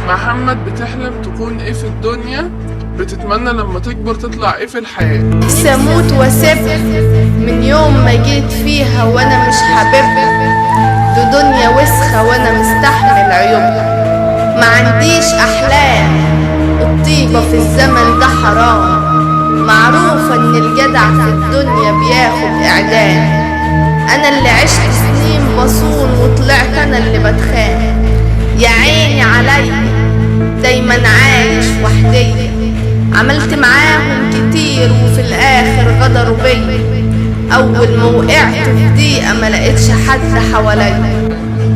محمد، بتحلم تكون ايه في الدنيا؟ بتتمنى لما تكبر تطلع ايه في الحياة؟ نفسي اموت واسيبها من يوم ما جيت فيها وانا مش حاببها. دي دنيا وسخة وانا مستحمل عيوبها. ما عنديش احلام، الطيبة في الزمن ده حرام. معروفة ان الجدع في الدنيا بياخد اعدام. انا اللي عشت سنين بصون وطلعت انا اللي بتخان. يا عيني عليا دايما عايش وحدي. عملت معاهم كتير وفي الاخر غدروا بيا. اول ما وقعت في ضيقة ما لقيتش حد حواليا.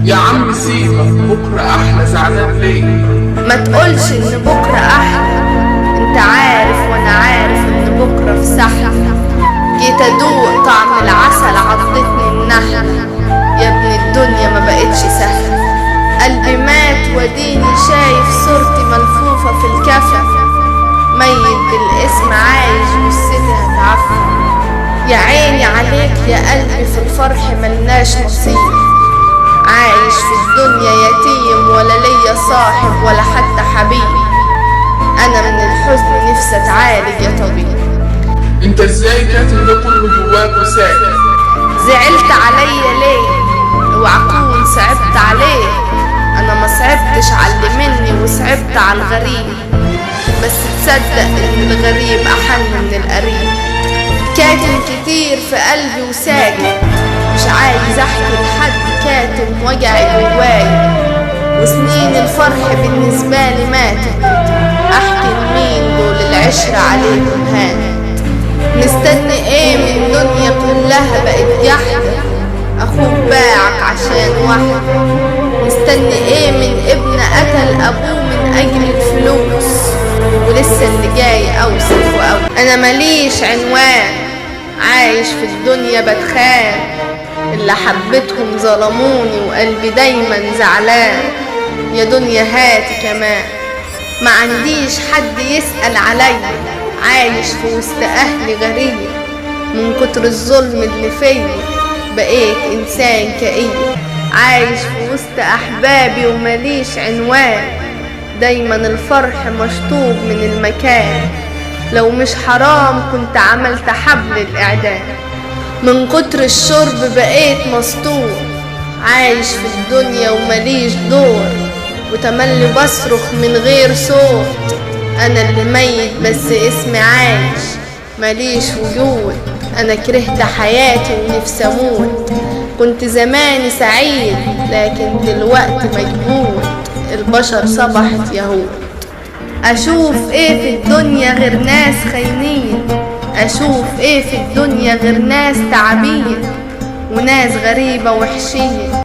يا عم سيبك، بكرة احلى، زعلان ليه؟ ما تقولش ان بكرة احلى، انت عارف وانا عارف ان بكرة في سحلة. جيت ادوق طعم العسل عضتني النحلة. يا ابن الدنيا ما بقتش سهلة. قلبي مات وديني شايف صورتي ملفوفة في الكفن. ميت بالاسم عايش جثتي هتعفن. يا عيني عليك يا قلبي في الفرح ملناش نصيب. عايش في الدنيا يتيم ولا ليا صاحب ولا حتى حبيب. انا من الحزن نفسي اتعالج يا طبيب. انت ازاي كاتم ده كله جواك وساكت؟ زعلت عليا ليه؟ اوعى اكون صعبت عليه. انا ما صعبتش على اللي مني وصعبت على الغريب. بس تصدق ان الغريب احن من القريب. كاتم كتير في قلبي وساكت، مش عايز احكي لحد كاتم وجعي جواي. وسنين الفرح بالنسبة لي ماتت، احكي لمين دول العشرة عليهم هانت. مستني ايه من دنيا كلها بقت جحدة. اخوك باعك عشان واحدة. مستني ايه من ابن قتل ابوه من اجل الفلوس. ولسه اللي جاي اوسخ واوسخ. انا ماليش عنوان، عايش في الدنيا بتخان. اللي حبيتهم ظلموني وقلبي دايما زعلان. يا دنيا هاتي كمان، ما عنديش حد يسأل عليا. عايش في وسط اهلي غريب. من كتر الظلم اللي فيا بقيت انسان كئيب. عايش في وسط احبابي ومليش عنوان. دايما الفرح مشطوب من المكان. لو مش حرام كنت عملت حبل الاعدام. من كتر الشرب بقيت مسطور. عايش في الدنيا ومليش دور. وتملي بصرخ من غير صوت. انا اللي ميت بس اسمي عايش، ماليش وجود. انا كرهت حياتي ونفسي اموت. كنت زماني سعيد لكن دلوقتي مجهود. البشر صبحت يهود. اشوف ايه في الدنيا غير ناس خاينين. اشوف ايه في الدنيا غير ناس تعبين وناس غريبة وحشين.